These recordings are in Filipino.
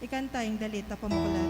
Ikantayong dalita pamukulat.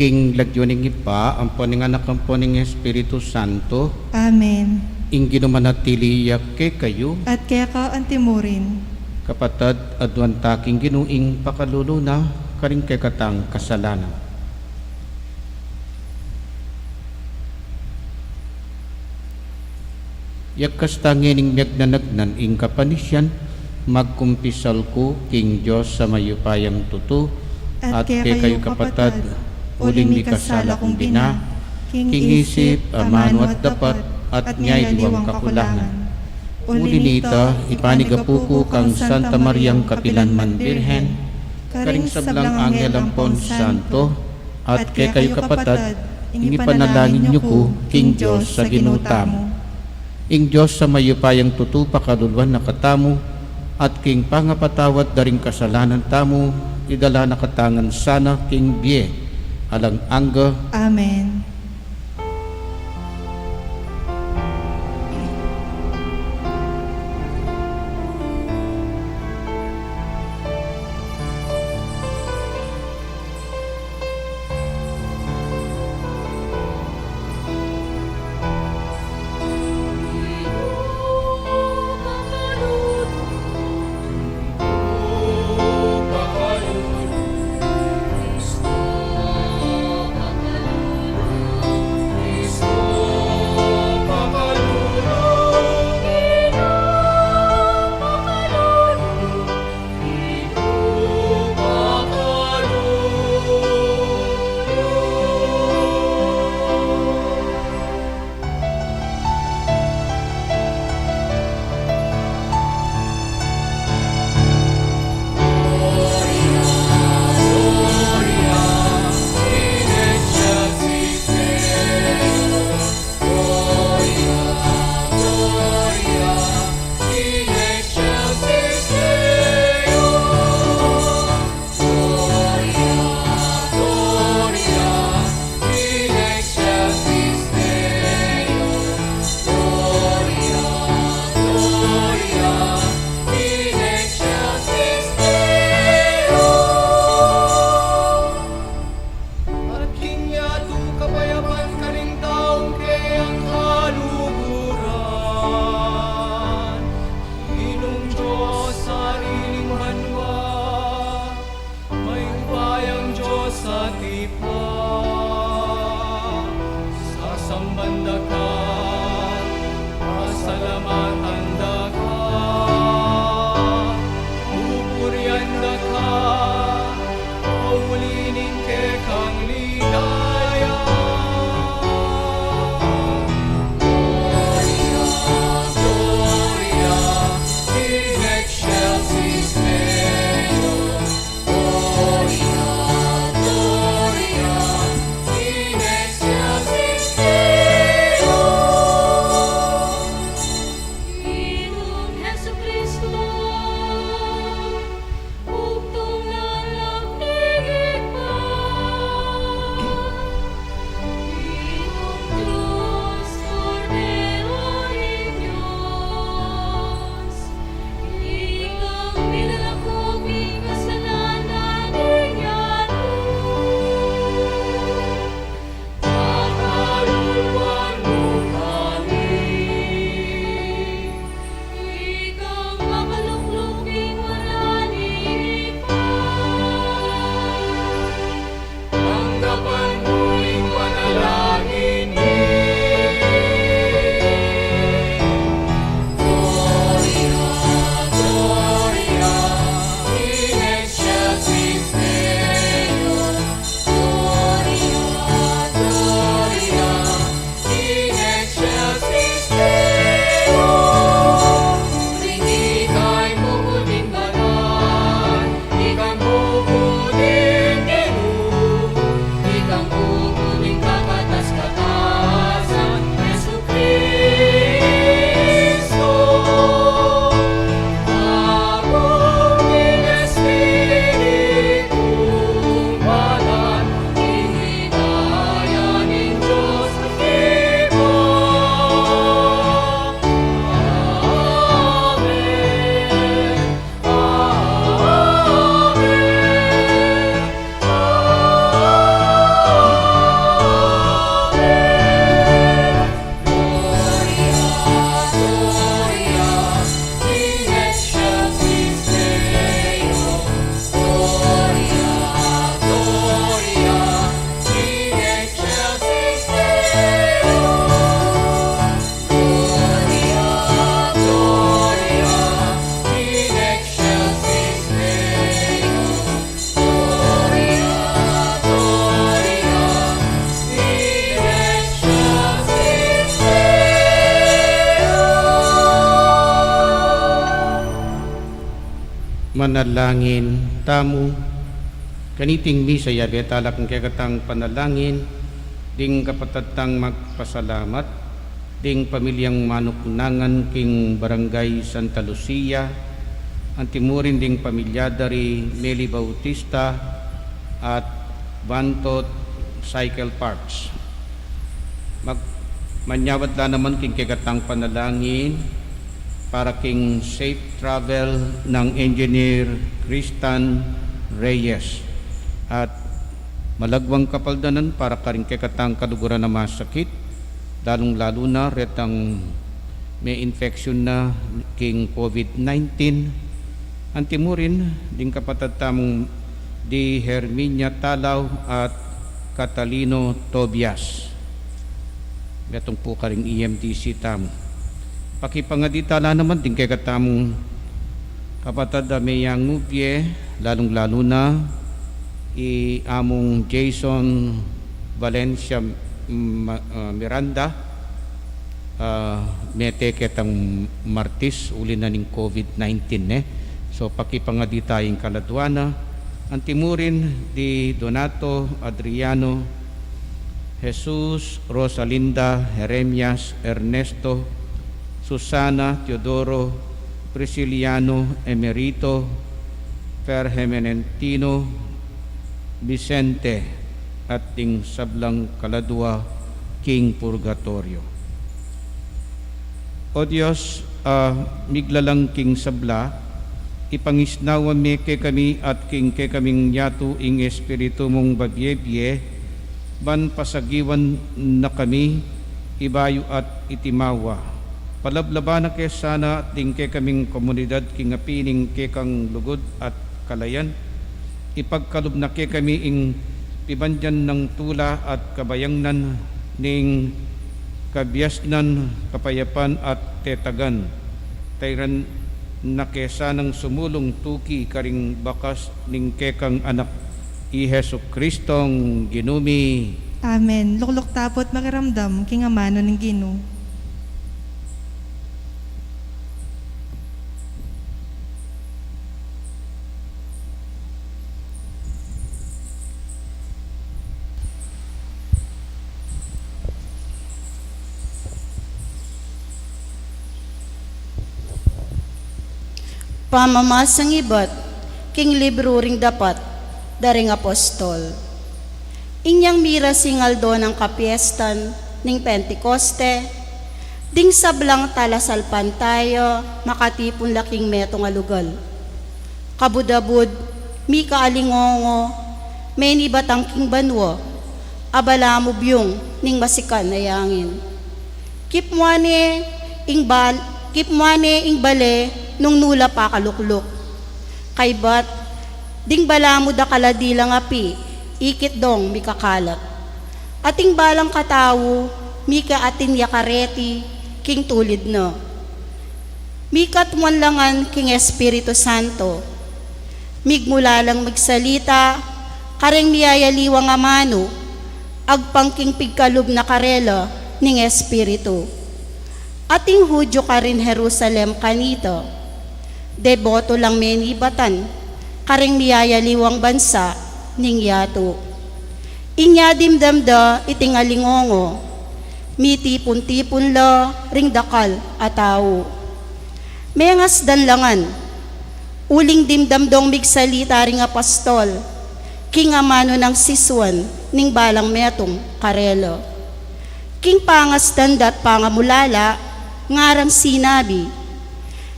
King lagyuning ipa, ang anak ang poning Espiritu Santo, Amen. ing ginumanatiliyak ke kayo, At kaya ka antimurin, kapatad adwan taking ginuing pakaluluna, karing kay katang kasalanan. Yak kastangining nagnanagnan ing kapanisyan, magkumpisal ko king Diyos sa mayupayang tuto, at kay kayo kapatad, uling mi kasala kong bina, king isip, amano at dapat, at ngay'y diwang kakulangan. Uli nita, ipanigapuko kang Santa Mariang Kapilanman Birhen, karing sablang anghel ang Pon Santo, at kay kayo kapatad, inipanalangin niyo ko, king Diyos sa ginutamo. Ing Diyos sa mayupayang tuto pakaluluan na katamu, at king pangapatawat daring kasalanan tamo, idala na katangan sana king biye, alang angga. Amen. manalangin tamu kaniting misa yabe talak ng kagatang panalangin ding kapatatang magpasalamat ding pamilyang manuknangan king barangay Santa Lucia antimurin ding pamilya dari Meli Bautista at Bantot Cycle Parks manyawat la naman king kagatang panalangin para king safe travel ng Engineer Christian Reyes at malagwang kapaldanan para karing kekatang kaluguran na masakit lalong lalo na retang may infection na king COVID-19 antimurin ding kapatatamong di Herminia Talaw at Catalino Tobias gatong po karing EMTC tamo pakipangaditala naman ding kekatamong kapatad Mayang Ngupye lalong lalo na among Jason Valencia Miranda mete ketang Martis uli na ning COVID-19 so pakipangaditayong kaladwana antimurin di Donato Adriano Jesus Rosalinda Jeremias Ernesto Susana Teodoro Prisciliano Emerito Perhemenentino Vicente at ting sablang kaladwa king purgatorio. O Diyos, miglalang king sabla, ipangisnawa me ke kami at king ke kaming yato ing espiritu mong babyebye, ban pasagiwan na kami, ibayo at itimawa. Palablaba na ke sana at ting ke kaming komunidad king apining ke kang lugod at kalayan, ipagkalub na ke kami ing pibandyan ng tula at kabayangnan ning kabyasnan, kapayapan at tetagan. Tayran na kesa ng sumulong tuki karing bakas ning kekang anak i Hesu Kristong ginumi. Amen. Luklok tapot makiramdam king amano ng Ginoo. Pamamasang ibat, king libro ring dapat, daring apostol. Inyang mira singal do ng kapiestan, ning Pentecoste, ding sablang talasalpan tayo, makatipon laking metong alugal. Kabudabud, mi kaalingongo, may nibatang king banwo, abala mo byong, ning masikan na yangin. Kipmwane ing bale, nung nula pa kaluklok. Kay bat, ding bala mo da kaladilang api, ikit dong mikakalat. Ating balang katawo, mika atin yakareti, king tulid no. Mika tumanlangan king Espiritu Santo. Migmula lang magsalita, kareng niyayaliwang amano, agpangking pigkalub na karela ning Espiritu. Ating Hudyo ka rin Jerusalem kanito, deboto lang menibatan, karing niyayaliwang bansa, ning yato. Inya dimdamda itingalingongo, mitipon-tipon la, ring dakal ataw. Mengas danlangan, uling dimdamdong migsalita ring apostol, king amano ng siswan, ning balang metong karelo. King pangas dandat pangamulala, ngarang sinabi,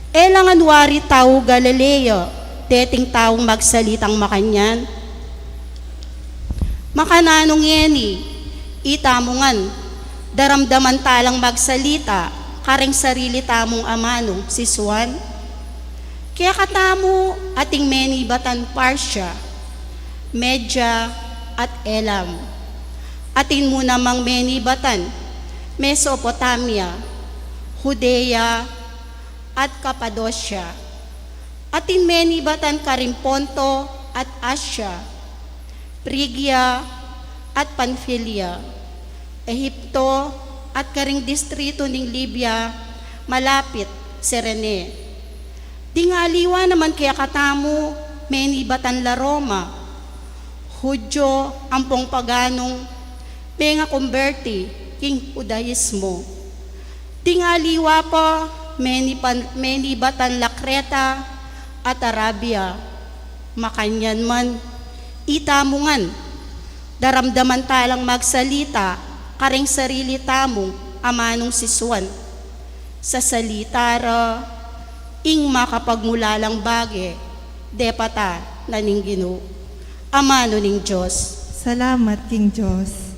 elangan wari tao Galileo, teting taong magsalitang makanyan. Makananong yeni, itamungan, daramdaman talang magsalita, kareng sarili tamong amano, siswan. Kaya katamo ating menibatan Parsya, Medya at Elam. Atin mo namang menibatan, Mesopotamia, Judea, at Kapadosya. Atin menibatan karing Ponto at Asya, Phrygia at Pamphylia, Ehipto at karing distrito ning Libya, malapit Cirene. Tingaliwa naman kaya katamo, menibatan la Roma, Hudyo, ampong paganong, penga converti, king Judaismo. Tingaliwa po, menibatan la Creta at Arabia, makanyan man, itamungan, daramdaman talang magsalita, karing sarili tamong, amanong siswan. Sa salita ra, ing makapagmulalang bagi, depata na ning Ginoo, amano ning Diyos. Salamat, King Diyos.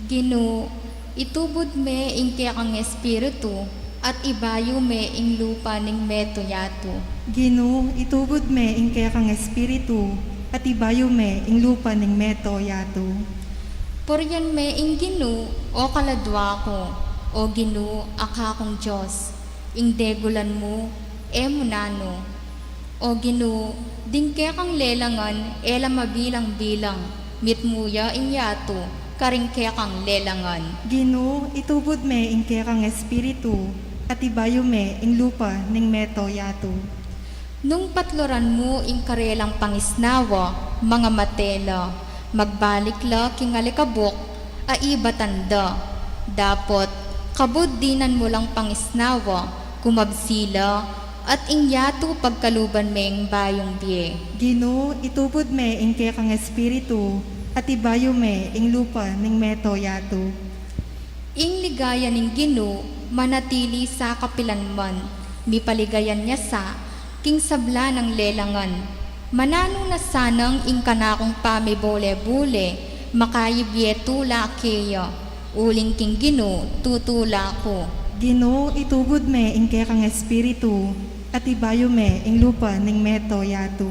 Ginoo, itubod me ing kaya kang espiritu, at ibayo me ing lupa ning meto yato. Ginoo, itubod me ing kaya kang espiritu, at ibayo me ing lupa ning meto yato. Poryan me ing Ginoo, o kaladwa ko, o Ginoo, akakong Diyos, ing degulan mo, emunano. O Ginoo, ding kaya kang lelangan, ela mabilang-bilang, mitmuya ing yato, karing kaya kang lelangan. Ginoo, itubod me ing kaya kang espiritu, at ibayo me ing lupa ning meto yato. Nung patloran mo ing karelang pangisnawa, mga matela, magbalik la king alikabok, aiba tanda. Dapot, kabuddinan mo lang pangisnawa, kumabsila, at ing yato pagkaluban meng bayong biye. Ginoo, itubod me ing kaya kang espiritu, at ibayo me ing lupa ning meto yato. Ing ligaya ning Ginoo, manatili sa kapilanman, mipaligayan niya sa king sabla ng lelangan. Manano na sanang ing kanakong pamibole-bule, makayibiyetula keya, uling king Ginoo, tutula ko. Ginoo, itubod me ing kaya kang espiritu, at ibayo me ing lupa ning meto yato.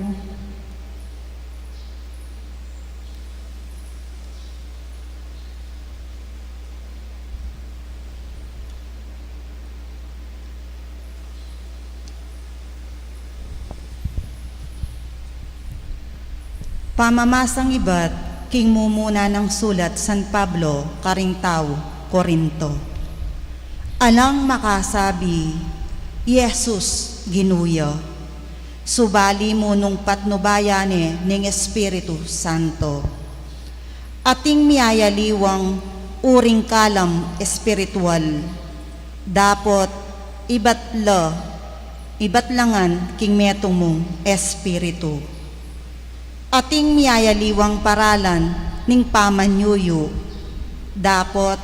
Pamamasang iba't king mumuna ng sulat San Pablo, Karingtao, Korinto. Alang makasabi, Yesus ginuya, subali mo nung patnubayane ning Espiritu Santo. Ating miyayaliwang uring kalam espiritual, dapot ibatlangan king metong mong Espiritu. Ating miyayaliwang paralan ning pamanyuyo, dapot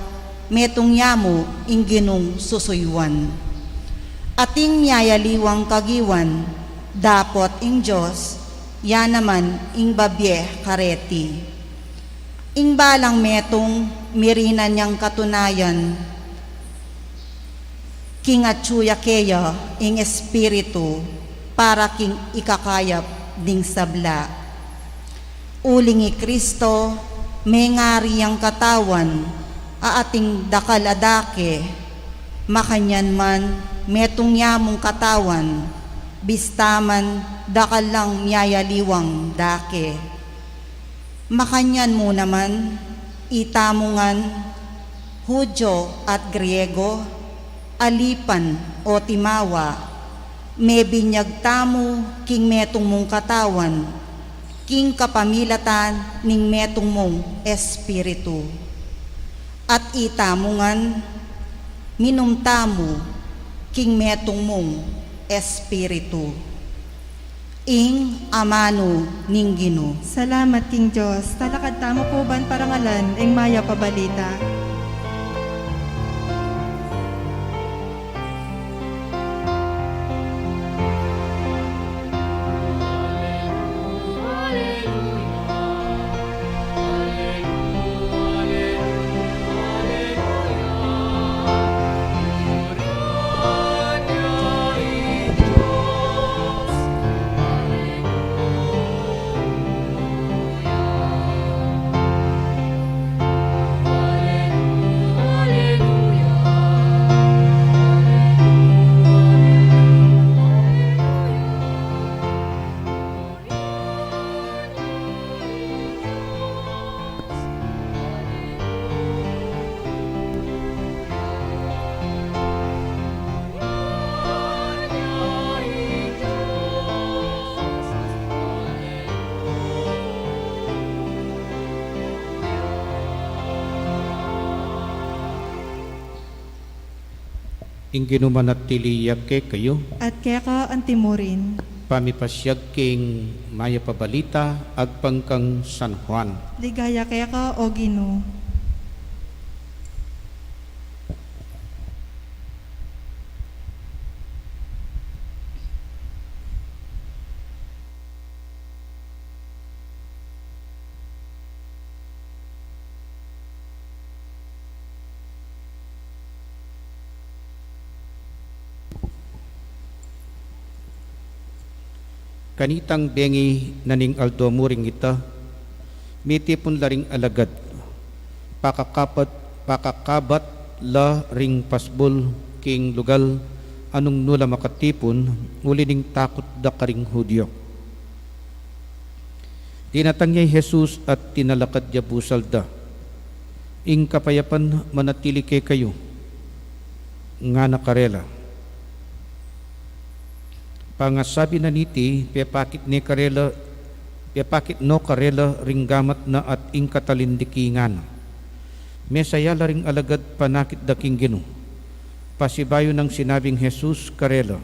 metong yamo ing Ginong susuywan. Ating miyayaliwang kagiwan, dapot ing Diyos, yan naman ing babye kareti. Ing balang metong mirinan niyang katunayan, king atsuya keya ing espiritu, para king ikakayap ding sabla. Uling Kristo, may ngari ang katawan, aating dakal adake, makanyan man, metong yamong katawan, bistaman, dakal lang miyayaliwang dake. Makanyan mo naman, itamungan, Hudyo at Griego, alipan o timawa, may binyag tamo king metong mong katawan, king kapamilatan ning metong mong espiritu. At itamungan, minumtamo king metong mong espiritu. Ing amano ning Ginoo. Salamat, King Diyos. Talakad tamo po ban parangalan ing maya pabalita. ing ginumanatiliyak ke kayo, at keka antimurin. pamipasyag king maya pabalita, agpangkang San Juan. Ligaya keka o Ginoo. Kanitang bengi naning aldo muring ita, mitipon laring alagad, pakakabat la ring pasbol king lugal, anong nula makatipon, uli ning takot da karing Hudyo. Tinatangyay Jesus at tinalakad ya busal da, ing kapayapan manatili kay kayo, nga nakarela. Pangasabi na niti, pepakit no karela ringgamat na at ing katalindikingan. Mesaya la ring alagad panakit daking Ginoo. Pasibayo ng sinabing Jesus karela,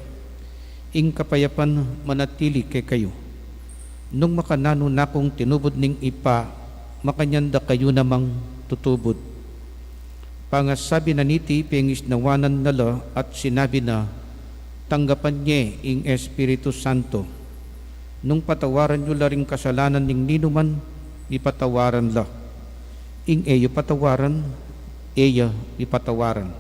ing kapayapan manatili kay kayo. Nung makanano na kong tinubod ning ipa, makanyanda kayo namang tutubod. Pangasabi na niti, pengis nawanan nala at sinabi na, tanggapan niya ing Espiritu Santo. Nung patawaran nyo laring kasalanan ning ninuman, ipatawaran la. Ing eyo patawaran, eya ipatawaran.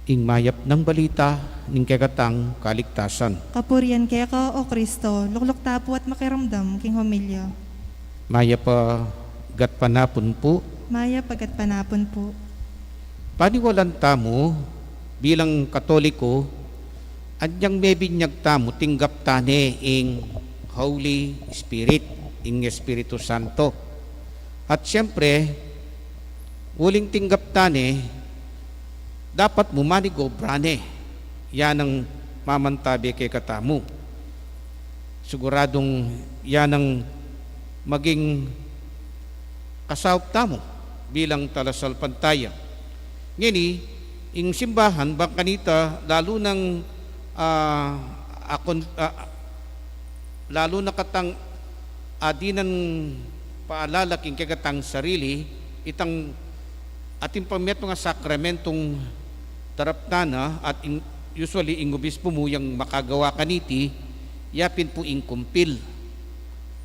Ing mayap ng balita, ning kegatang kaligtasan. Kapurian keka o Kristo, luklok tapo at makiramdam king homilya. Maya pa gat panapon po, Maya pagat panapon po. paniwalan tamo, bilang Katoliko, anyang mebinyag tamo tinggap tane ing Holy Spirit, ing Espiritu Santo. At siyempre, uling tinggap tane, dapat mumanigobrane. Yan ang mamantabi kay katamu. Siguradong yan ang maging kasawp tamo bilang talasal pantaya. Ngini, ing simbahan bang kanita lalo ng lalo na katang adinan paalala king kagatang sarili itang ating pamiyat nga sakramentong taraptana at usually ing obispo mo yung makagawa kaniti yapin po ing kumpil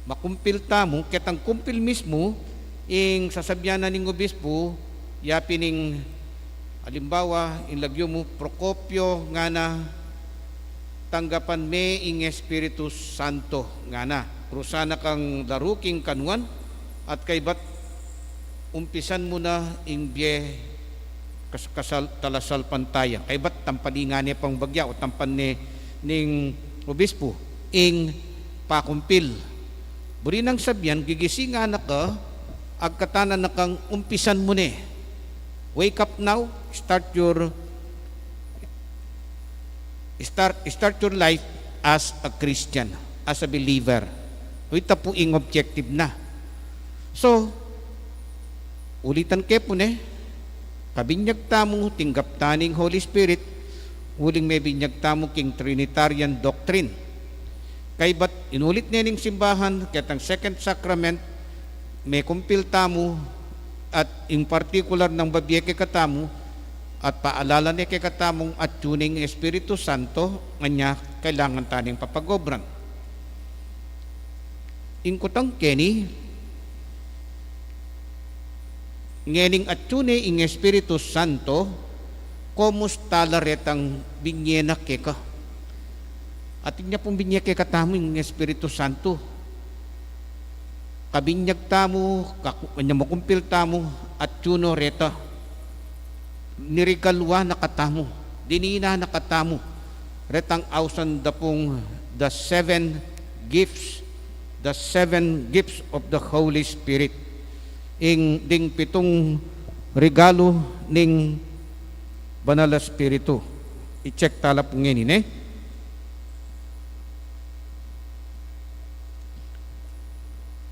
makumpil tamo ketang kumpil mismo ing sasabyanan ning obispo yapin ing halimbawa, inlagyo mo Procopio nga na tanggapan me ing Espiritu Santo nga na. Krusana kang daruking kanuan at kaybat umpisan mo na ing biye talasal pantaya. Kaybat tampan nga niya pang bagya o tampan ni ning obispo ing pakumpil. Buri nang sabyan, gigising anak ka, agkatanan na kang umpisan mo ni. Wake up now, start your life as a Christian, as a believer. Ito po ing objective na. So, ulitan ke po ne, kabinyag tamo, tinggap taning Holy Spirit, uling may binyag tamo king Trinitarian doctrine. Kay ba't inulit nining simbahan, katang second sacrament, may kumpil tamo, at in particular ng babiye kay katamu at paalala niya kay katamong at tuning Espiritu Santo nga kailangan taning papagobran. Ingkutang keni ngening at tune ing Espiritu Santo kumusta laretang binyena keka at niya pong binyek kay katamu ing Espiritu Santo kabinyag tamo, kanya makumpil tamo, at tuno reta. Nirigalwa na katamo, dinina na katamo. Retang ausan da pong the seven gifts of the Holy Spirit. Ing ding pitong regalo ning Banal Espiritu. I-check tala po ngayon eh.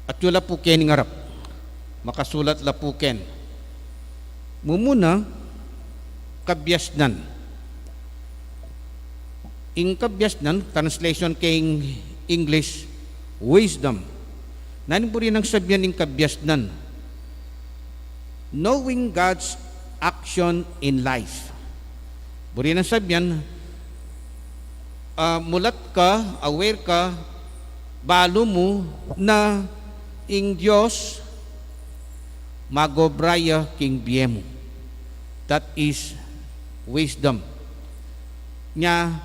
At yun la po ken ngarap, makasulat la po ken. Mumuna, kabyasnan. Ing kabyasnan, translation king English, wisdom. Nanin po rin ang sabihan ng kabyasnan? Knowing God's action in life. Buri ang sabihan, mulat ka, aware ka, balo mo na ing Diyos magobraya king biyemo. That is wisdom. Nya,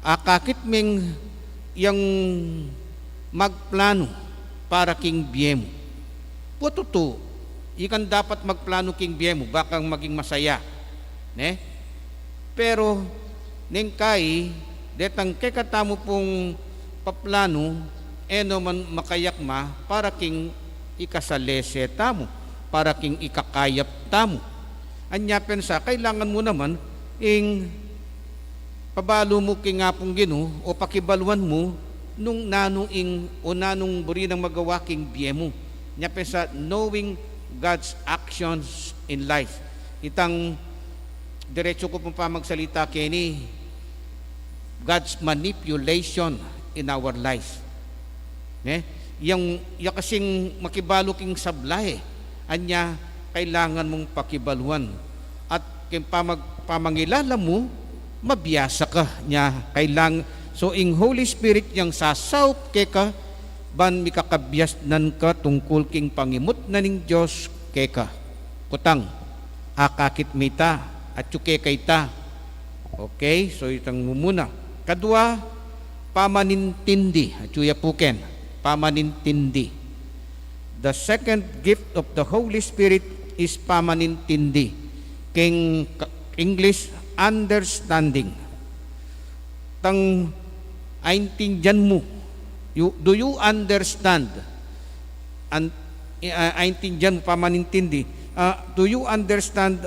akakit ming yung magplano para king biyemo. Pututo, ikan dapat magplano king biyemo, bakang maging masaya. Ne? Pero, neng kay, detang kekatamo pong paplano, eno man makayak ma, para king ikasalese tamo, para king ikakayap tamo. Anya pensa, kailangan mo naman, ing pabalo mo king apong Ginoo, o pakibaluan mo, nung nanong ing o nanong buri ng magawa king biyemo. Nya pensa, knowing God's actions in life. Itang diretso ko pong pamagsalita kini, God's manipulation in our life. Yung kasing makibalo king sablay, anya kailangan mong pakibaluan. At king pamangilala mo, mabiyasa ka niya. So, ing Holy Spirit yang sasaup keka, ban mikakabyasnan ka tungkol king pangimot na ning Diyos keka. Kutang, akakit mita, at yuke kay ta. Okay, so itang mumuna. Kadua, pamanintindi, at yuya puken, pamanintindi. The second gift of the Holy Spirit is pamanintindi. King English, understanding. Tang aintindihan mo. Do you understand? Aintindihan mo, pamanintindi. Do you understand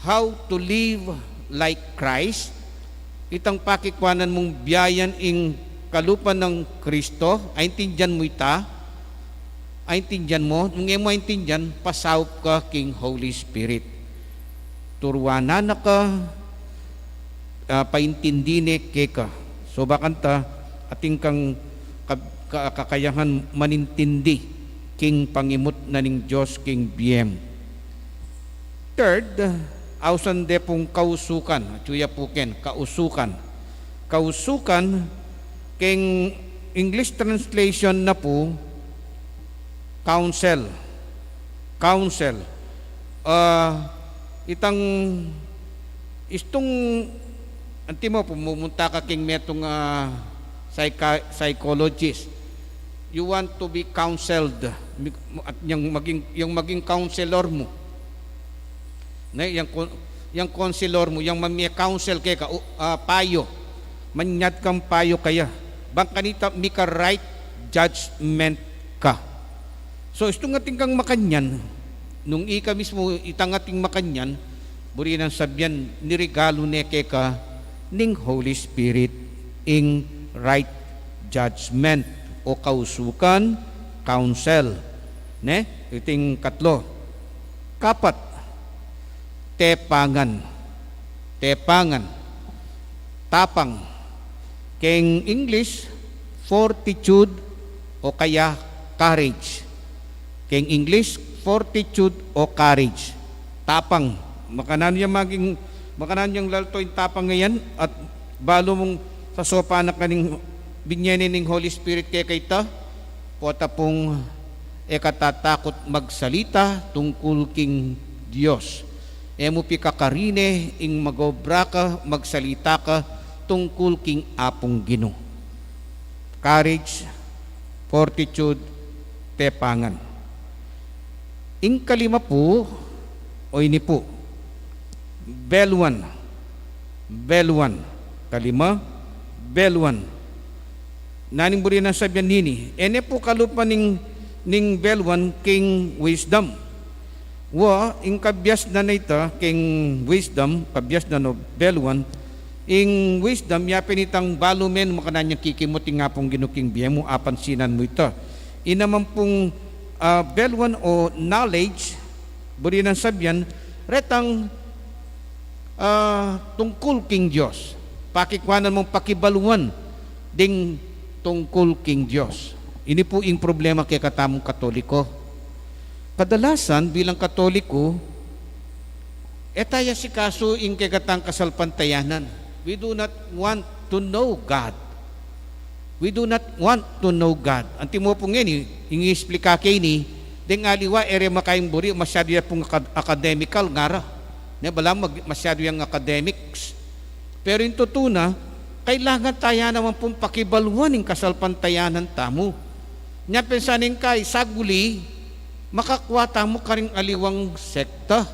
how to live like Christ? Itang pakikwanan mong biyayan ing kalupan ng Kristo, aintindihan mo ita, aintindihan mo, nung mo aintindihan, pasawp ka king Holy Spirit. Turwanan na ka, paintindine keka. So bakanta, ating kang kakayahan manintindi, king pangimot na ning Diyos, king BM. Third, ausan de pong kausukan, tuya puken, kausukan. Kausukan, king English translation na po, counsel. Counsel. Itang istong anti mo pumunta ka king metong psychologist. You want to be counseled at yung maging counselor mo. Na yung counselor mo, yung mamia counsel kay ka payo. Manyad kang payo kaya. Bang kanita mika right judgment ka. So istong ating kang makanyan, nung ika mismo itang ating makanyan, buri ng sabyan nirigalo ne kay ka ning Holy Spirit ing right judgment o kausukan, counsel. Ne? Iting katlo. Kapat, tepangan. Tepangan. Tapang. King English, fortitude o kaya courage. King English, fortitude o courage. Tapang. Makanan yung lalto yung tapang ngayon at balo mong sa sopa na kaning binyanin ng Holy Spirit kaya kaita, pota pong ekatatakot magsalita tungkol king Diyos. Emo pi kakarine ing magobra ka, magsalita ka tungkol king apong Ginoo. Courage, fortitude, tepangan. Ing kalima po, o ini po, Beluan. Beluan. Kalima, Beluan. Naning buri na sabihan nini. Ene po kalupa ning Beluan king wisdom. Wa, ing kabyas na ita king wisdom, kabyas na no Beluan, ing wisdom, yapin itang balumen, makananyang kikimuting nga pong ginuking biyemo, apansinan mo ito. Inaman pong Beluan o knowledge, buri na sabihan, retang tungkol king Diyos. Pakikwanan mong pakibaluan ding tungkol king Diyos. Ini po yung problema kay katamong Katoliko. Kadalasan bilang Katoliko, tayo si kaso in kay katang kasalpantayanan. We do not want to know God. We do not want to know God. Ang timo po ngayon, yung explica kay ni, ding aliwa, ere makayong buri, masyado yan pong academical, ngara. Balang masyado yung academics. Pero yung tutuna, kailangan tayo naman pong pakibaluan yung kasalpantayanan tamo. Nya pensanin kay, saguli, makakuha tamo karing aliwang sekta.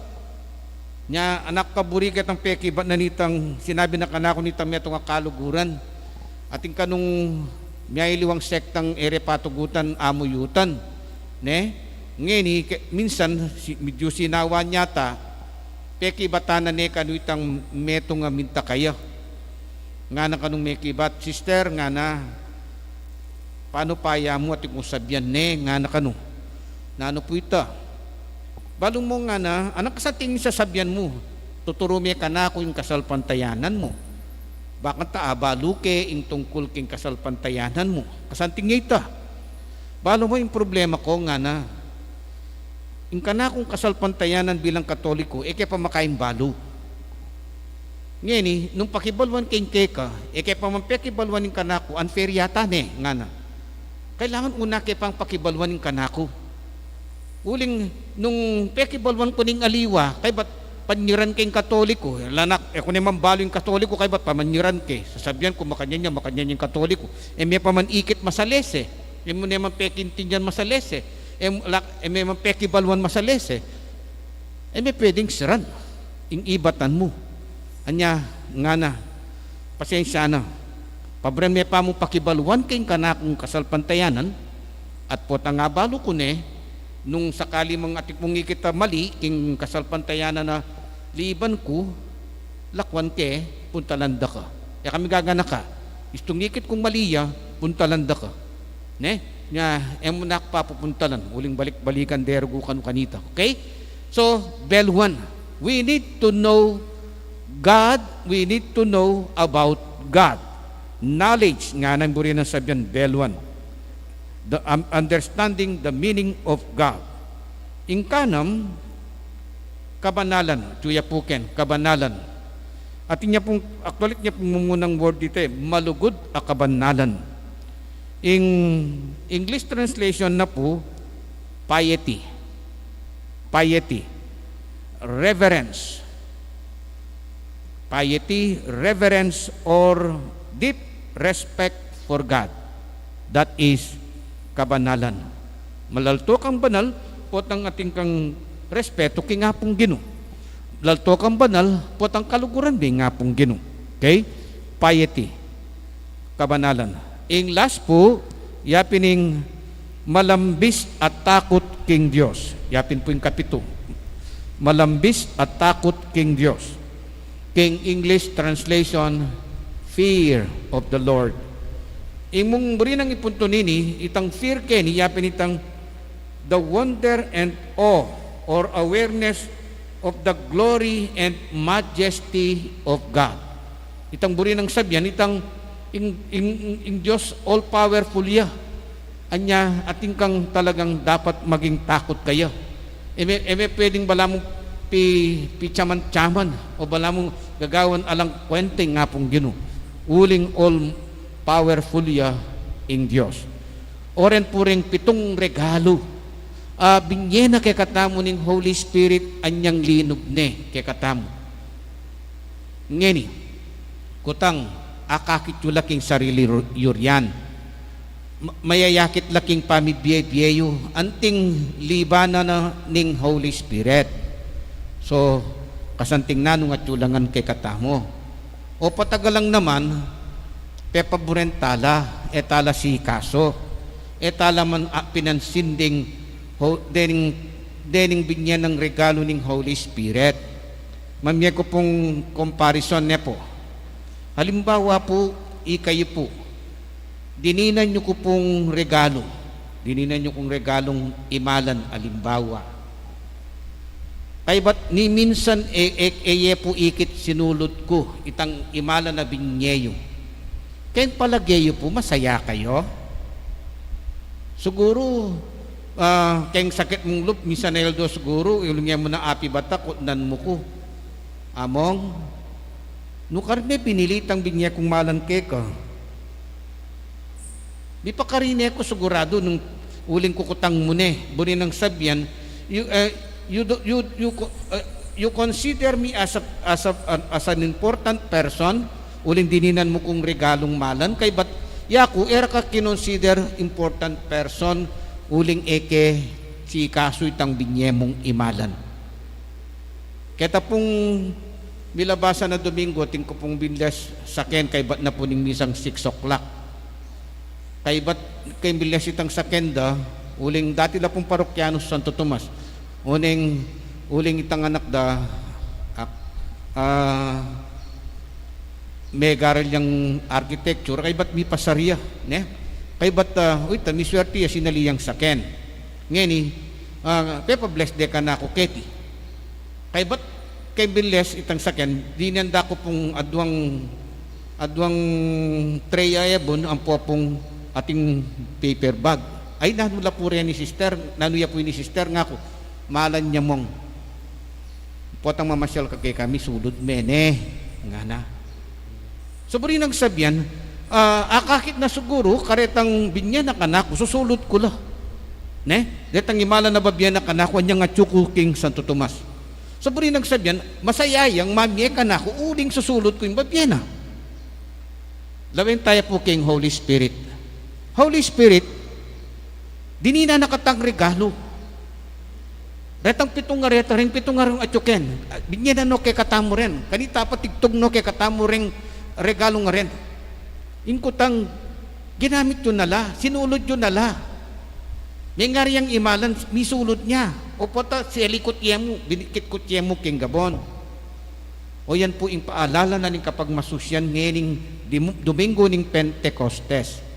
Nya anak kaburi katang peki, ba't nanitang, sinabi na kanako nitang metong akaluguran. Ating kanong miyayliwang sektang ere patugutan amuyutan. Ne? Ngayon, minsan, medyo sinawa nyata, peki batanan ne kanitang metong minta kaya. Nga na kanong meki bat, sister, nga na, paano paya mo at kung sabyan ne, nga na kano. Nano po ita. Balong mo nga na, anak sa tingin sa sabyan mo, tuturumi ka na ako yung kasalpantayanan mo. Bakit abaluke ing tungkol king kasalpantayanan mo? Kasanting niya ita. Balo mo yung problema ko nga na, ing ka na kong kasalpantayanan bilang Katoliko, kaya pa makain balo. Ngayon nung pakibalwan king keka, kaya pa mampakibalwan ng kanako, unfair yata ne, nga na. Kailangan una kaya pang pakibalwan ng kanako. Uling, nung pakibalwan ko ning aliwa, kaya ba't panyiran kayong Katoliko, lanak, kung naman balo yung Katoliko, kaya ba't pamanyiran kay? Sasabihan ko, makanya yung Katoliko. May paman ikit masalese. Mo naman pekintinyan masalese. May man pekibalwan masalese. May pwedeng siran. Ing ibatan mo. Anya, nga na, pasensya na. Pabreme pa mo pakibalwan kayong kanakong kasalpantayanan, at po nga balo ko ne, nung sakali mong atik mong ikita mali, king kasalpantayanan na liban ko, lakwan ke, puntalanda ka. Kaya kami gagana ka. Istong ikit kong maliya, puntalanda ka. Ne? Nga, emunak pa pupuntalan. Uling balik-balikan dergo kanita. Okay? So, bell one. We need to know God. We need to know about God. Knowledge, nga nang buri ng sabihan, bell one. The understanding the meaning of God. In kanam, kabanalan, tuya puken, kabanalan. At niya pong, actually niya pong munang word dito malugod a kabanalan. In English translation na po, piety. Piety. Reverence. Piety, reverence, or deep respect for God. That is kabanalan. Malalto kang banal, pot ang ating kang respeto kay nga pong Ginoo. Lalto kang banal, pot ang kaluguran din nga pong Ginoo. Okay? Piety. Kabanalan. Ing last po, yapining malambis at takot king Diyos. Yapin po yung kapito. Malambis at takot king Diyos. King English translation, fear of the Lord. Imong buri nang ipunto nini, itang fear ken, yapin itang the wonder and awe or awareness of the glory and majesty of God. Itang buri nang sabyan, itang in Diyos all powerful ya. Anya ating kang talagang dapat maging takot kaya. Eme pwedeng bala mong pichaman-chaman o bala mong gagawan alang kwenteng nga pong Ginoo. Uling all powerful ya in Diyos. Oren puring pitong regalo. Binyena kay katamo ning Holy Spirit anyang linog ne kay katamo. Ngeni, kutang akakit yu laking sarili yuryan. Mayayakit laking pamibiyay-biyayo anting libana na ning Holy Spirit. So, kasanting nanong at yulangan kay katamo. O patagalang naman, pepaburen tala, etala si kaso, etala man pinansinding dening binyan ng regalo ng Holy Spirit. Mamaya ko pong comparison niya po. Halimbawa po, ikayo po, dininan nyo ko pong regalo. Dininan nyo kong regalong imalan, halimbawa. Kay ba't ni minsan po ikit sinulot ko itang imala na binyeyo. Kayan palagyeyo po, masaya kayo. Siguro, kayang sakit mong lup, minsan na eldo siguro, ilungyan mo na api bata, kutnan mo ko. Among, nukarne pinilitang binya kung malan keka. Di pa karine ko sigurado nung uling kukutang mo ne, buni ng sabyan, you consider me as an important person, uling dininan mo kong regalong malan, kay ba't yaku, era ka kinonsider important person, uling eke si kaso itang binyemong imalan. Kaya pong milabasa na Domingo, ting ko pong binles sa ken, kay ba't na po ning misang 6 o'clock. Kay ba't kay binles itang sa kenda, uling dati na pong parokyano sa Santo Tomas, uling itang anak da, may garal yung architecture, kay ba't may pasarya, ne? Kay ba't, may swerte ya sinaliyang saken. Ngeni, kaya pa-bless de ka na ako, Keti. Kay ba't kay binles itang saken, dinanda ko pong adwang tray ayabon, ang popong ating paper bag. Ay, nanula po rin ni sister, nanuya po ni sister nga ko, malan niya mong, potang mamasyal ka kay kami, sulod mene, nga na. So, buri nang sabihan, akakit na siguro, karetang binyan na kanako, susulot ko la. Ne? Detang imala na babyan na kanako, niya nga Chukuking Santo Tomas. So, buri nang sabihan, masayayang mamye kanako, uling susulot ko yung babyan na. Lawin tayo po king Holy Spirit. Holy Spirit, dinina nakatang regalo. Retang pitong nga reta rin, pitong nga rin atyoken. Binyan na no kay katamo rin. Kanita pa tigtog no kay katamo rin regalo nga rin. Inkutang ginamit yun nala, sinulod yun nala. May nga riyang imalan, misulod niya. O pota si elikot yemo, binikit kot yemo king Gabon. O yan po yung paalala na ning kapag masusyan ngayon Domingo ning Pentecostes.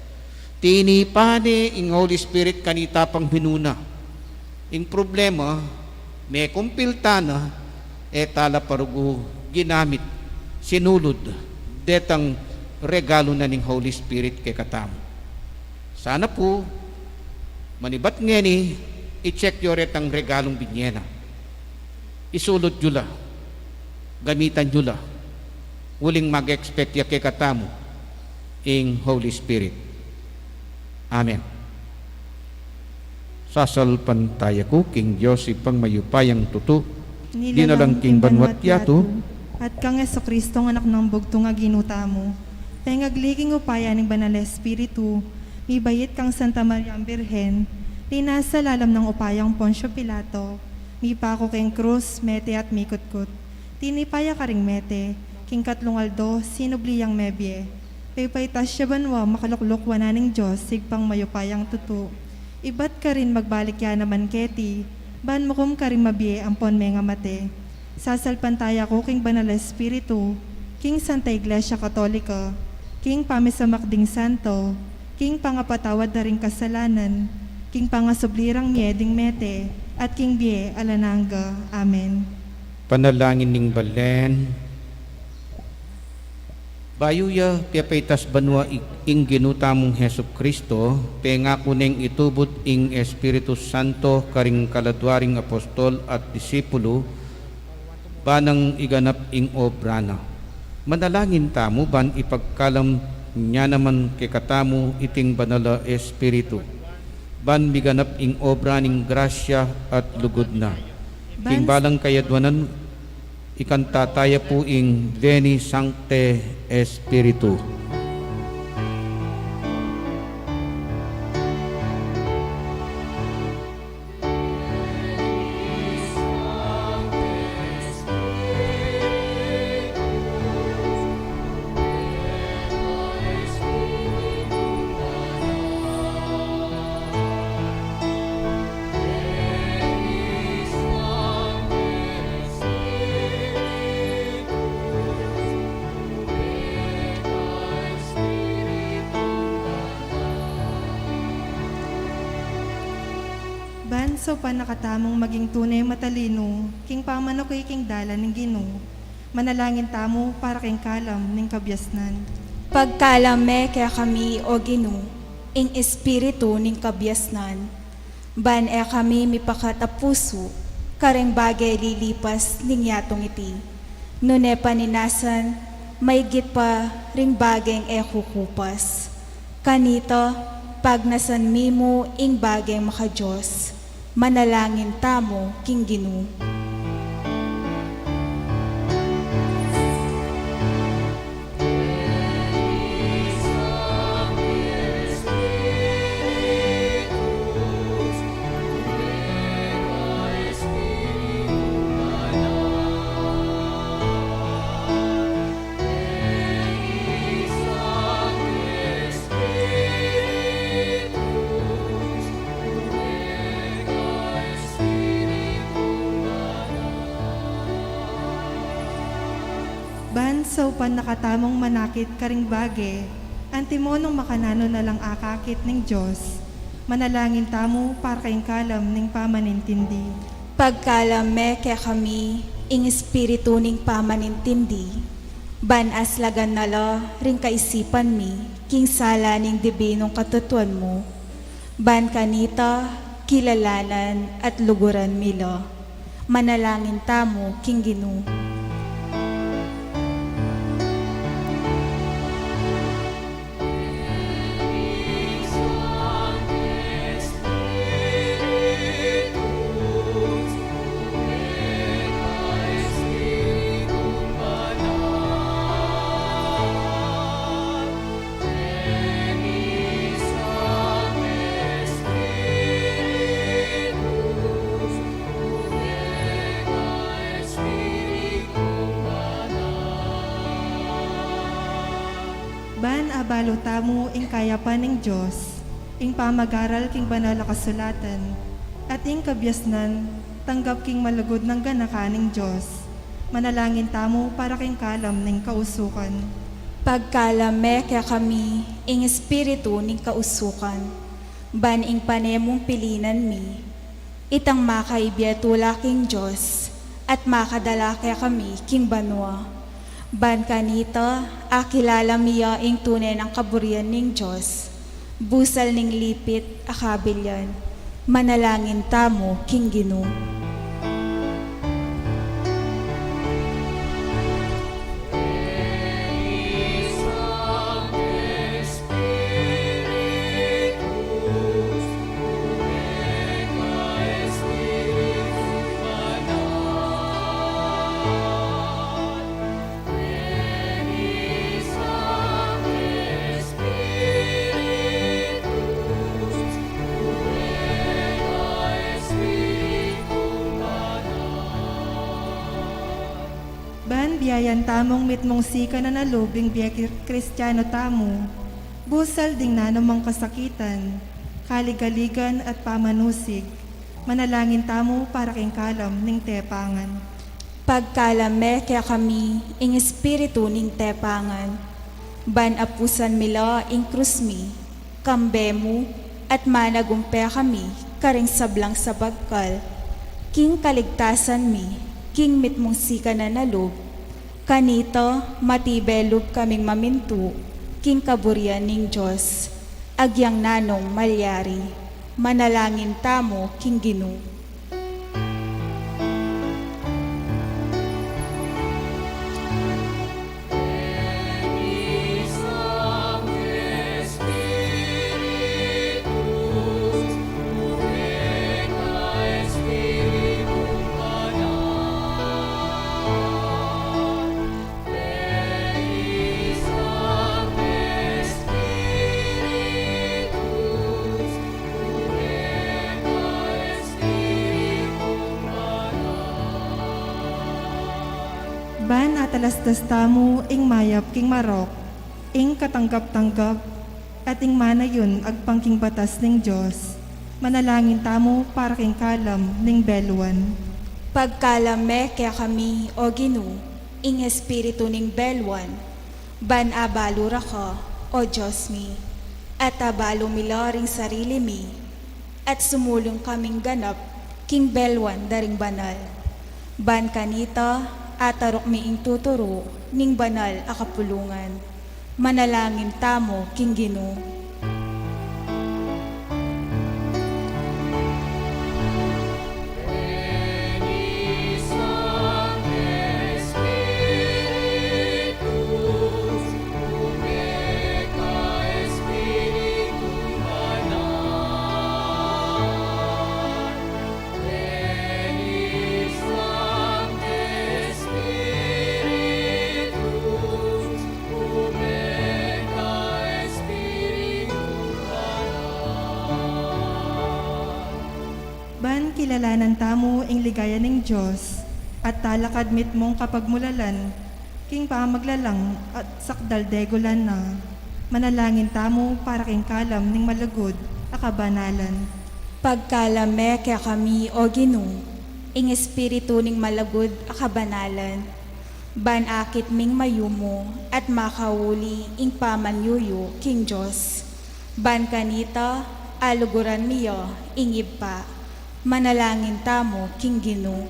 Tinipane ing Holy Spirit kanita pang binuna. Ing problema, may kumpiltana, tala parugo ginamit, sinulod, detang regalo na ning Holy Spirit kay katamo. Sana po, manibat ngeni, i-check yo retang regalong binyena. Isulod yula, gamitan yula, uling mag-expect ya kay katamo, ing Holy Spirit. Amen. Sasalpan tayo ko, King Diyos, ipang mayupayang tuto, dinalang King Banwat yato, at kang Kristo ng anak ng bugto nga ginuta mo. Tengagliging upaya ng Banal Espiritu, mi bayit kang Santa Maria ang Birhen, linasa lalam ng upayang Poncio Pilato, mi pako keng krus, mete at mikutkut. Tinipaya ka ring mete, king katlong aldo, sinubliyang mebye. Paypaytas siya banwa, makaluklok wananing Diyos, sigpang mayupayang tuto. Ibat ka rin magbalik ya naman keti, ban mo kum ka rin mabye ang ponme nga mate. Sasalpantaya ko king Banal Espiritu, king Santa Iglesia Katolika, king pamisamakding santo, king pangapatawad na ring kasalanan, king pangasublirang mieding mete, at king bie alananga. Amen. Panalangin ning balen, bayuya piyapaitas banwa ing ginutamong Heso Kristo, pengako ning itubot ing Espiritu Santo karing kaladwaring apostol at disipulo, banang iganap ing obra na. Manalangin tamo ban ipagkalam niya naman kay katamo iting Banal Espiritu, ban miganap ing obra ning grasya at lugod na. King balang kayadwanan, ikanta tayo po ing Veni Sancte Espiritu. Banso pa nakatamong maging tunay matalino, king pamanakoy king dalan ng Ginoo. Manalangin tamo para king kalam ning kabyasnan. Pagkalame kaya kami o Ginoo, ing espiritu ning kabyasnan. Ban e kami mipakatapuso, kareng bagay lilipas ning yatong iti. Nune paninasan, may git pa ring bagay e kukupas. Kanito, pag nasan mimo ing bagay makajos, manalangin tamo king Ginoo. Banso pa nakatamong manakit karing bage, antimonong makanano na lang akakit ning Diyos. Manalangin tamo para kayong kalam ning pamanintindi. Pagkalame kaya kami, ing espiritu ning pamanintindi, ban aslagan nala ring kaisipan mi, king sala ning dibinong katutuan mo, ban kanita, kilalanan at luguran mila, manalangin tamo king Ginoo. Ban abalo tamo ing kayapan ning Diyos, ing pamagaral king banal na kasulatan, at ing kabyasnan, tanggap king malugod ng ganakaning Diyos. Manalangin tamo para king kalam ning kausukan. Pagkalame kaya kami, ing espiritu ning kausukan, ban ing panemong pilinan mi, itang makaibiyatula king Diyos, at makadala kaya kami king banwa. Ban kanita, akilala miya ing tunay ng kaburian ning Diyos, busal ning lipit akabilyan, manalangin tamo king Ginoo. Ban biyayan tamong mitmong sika na nalubing biya Kristiyano tamo, busal ding nanamang kasakitan, kaligaligan at pamanusig, manalangin tamo para king kalam ning tepangan. Pagkalame kaya kami, ing espiritu ning tepangan, ban apusan mila ing krusmi, kambemu, at managumpe kami, karing sablang sa bagkal, king kaligtasan mi, king mitmong sika na nalub, kanito matibelub kaming mamintu, king kaburian ning Diyos, agyang nanong malyari, manalangin tamo king Ginoo. Ban atalastas tamo ing mayap king marok, ing katanggap-tanggap, at ing manayon agpangking batas ning Diyos. Manalangin tamo para king kalam ning belwan. Pagkalame kaya kami, o Ginoo, ing espiritu ning belwan, ban abalura ka, o Diyos mi, at abalo mila ring sarili mi, at sumulong kaming ganap, king belwan daring banal. Ban kanita, atarok miing tuturo, ning banal akapulungan. Manalangin tamo, king Ginoo. Ban kilalanan tamo ang ligaya ng Diyos, at talakad mit mong kapagmulalan, king pamaglalang at sakdal degolan na. Manalangin tamo para king kalam ning malagod, akabanalan. Pagkalame kaya kami, o Ginoo, ing espiritu ning malagod akabanalan. Ban akit ming mayumo, at makawuli ing pamanyuyo, king Diyos. Ban kanita, aluguran miyo, ing iba. Manalangin tamo, king Ginoo.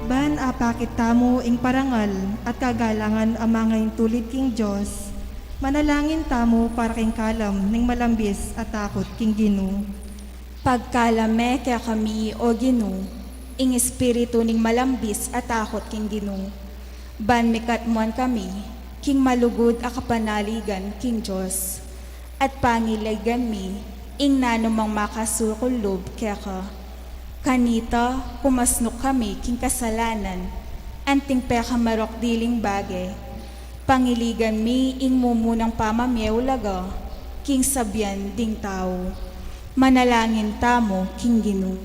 Ban apakit tamo ing parangal at kagalangan ang mga tulid king Diyos. Manalangin tamo para king kalam ning malambis at takot king Ginoo. Pagkalame kaya kami, o Ginoo, ing espiritu ning malambis at takot king Ginoo. Ban mikatmuan kami, king malugod a kapanaligan king Diyos. At pangilagan mi, ing nanumang makasukulob kaya ka. Kanita, pumasnok kami king kasalanan, anting peka marok diling bagay. Pangiligan mi ing mumunang pamamyaw laga, king sabyan ding tao. Manalangin tamo, king Ginoo.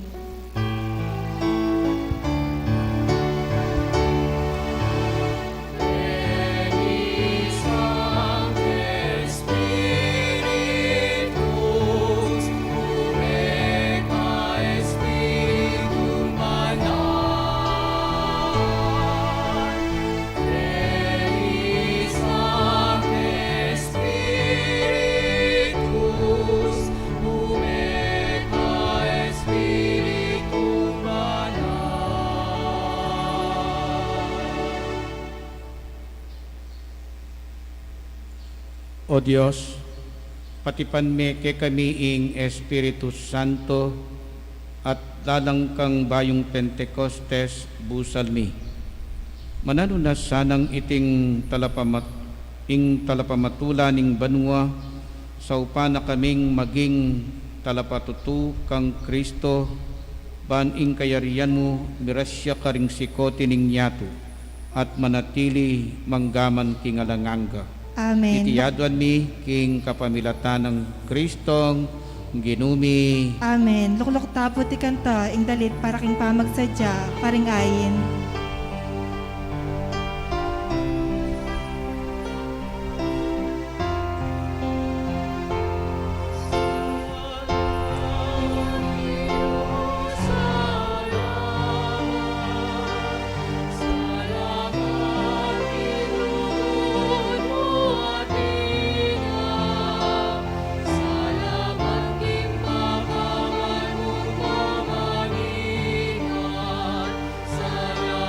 O Diyos, patipan me ke kami ing Espiritu Santo at dalang kang bayong Pentecostes busal mi. Manano na sanang iting talapamatula ning banwa sa upana kaming maging talapatutu kang Kristo ban ing kayarian mo mirasya karing sikote ning nyato at manatili manggaman king alanganga. Amen. Itiyaduan mi king kapamilatan ng Kristong ginumi. Amen. Luklok tapot ikanta, ing dalit para king pamagsadya, paring ayin. Salamat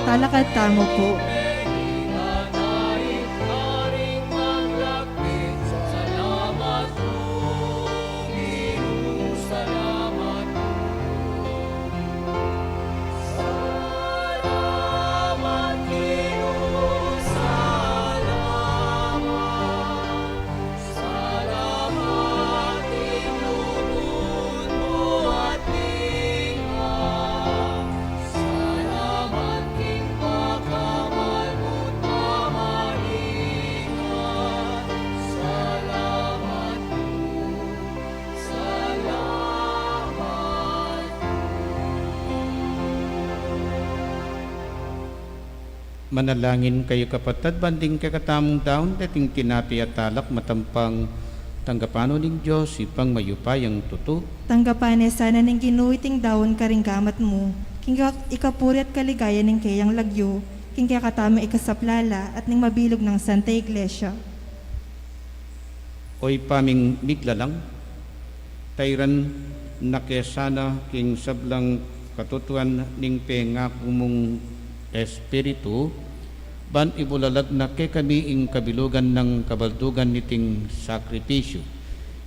Talakad tamo po. Manalangin kayo kapatid, banding kakatamong daon, dating tinapi at talak, matampang tanggapano ning Diyos, ipang mayupayang tuto. Tanggapan sana ning ginuiting dawon karing gamat mo. King ikapuri at kaligaya ning kayang lagyo. King kakatama ikasaplala at ning mabilog ng Santa Iglesia. Oy paming miglalang, tayran nakesana king sablang katutuan ning pengako mong Espiritu, ban ibulalag na kay kami ing kabilugan ng kabaldugan niting sakripisyo.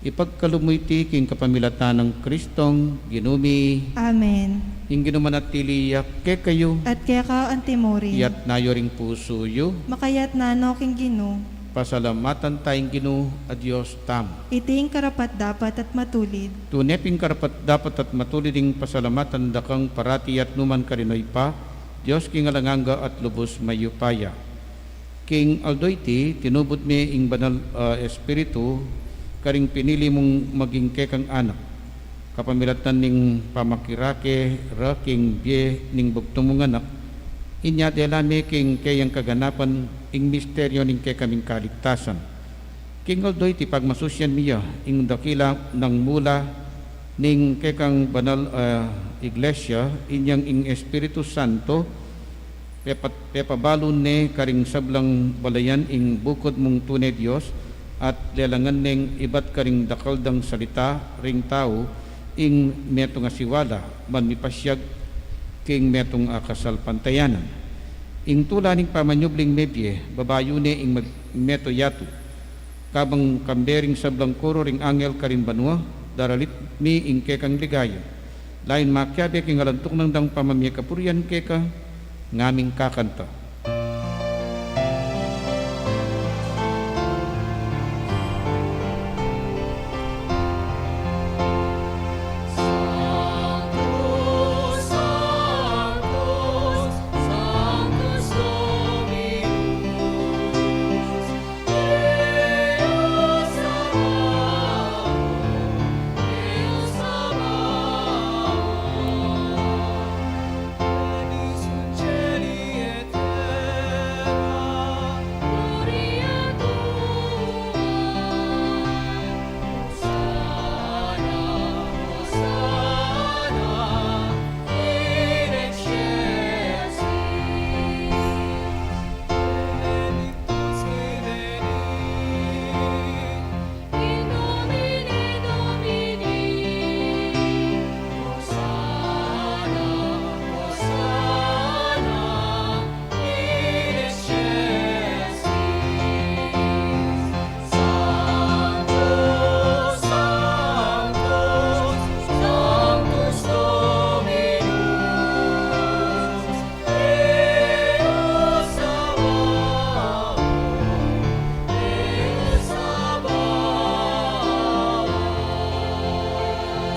Ipagkalumuyti king kapamilatan ng Kristong ginumi, Amen. ing ginumanatiliyak kay kayo, At kaya ka antimori. yat nayoring puso yo, Makayat nano king gino. pasalamatan tayong ginu a Diyos tam. Iting karapat dapat at matulid. Tuneping karapat dapat at matuliding pasalamatan dakang parati at numan karinoy pa, Diyos king alanganga at lubos mayupaya. King Aldoyti, tinubod mi ing banal espiritu, karing pinili mong maging kekang anak. Kapamilatan ning pamakirake, ra king bie ning bugtong mong anak, inya delami king kayang kaganapan ing misteryo ning kekaming kaligtasan. King Aldoyti, pagmasusyan miya ing dakila ng mula ning kekang banal iglesia, inyang ing Espiritu Santo, pepabalon ne karing sablang balayan ing bukod mong tunay Diyos, at lelangan ning ibat karing dakaldang salita ring tao, ing metong asiwala, man mipasyag king metong akasal pantayanan. Ing tula ning pamanyubling mebye, babayo ne ing meto yatu, kabang kambering sablang kuro ring angel karing banwa, daralit mi ing kekang ligaya. Lain makyabe king alantok ng dang pamamya kapurian keka, ngaming kakanta.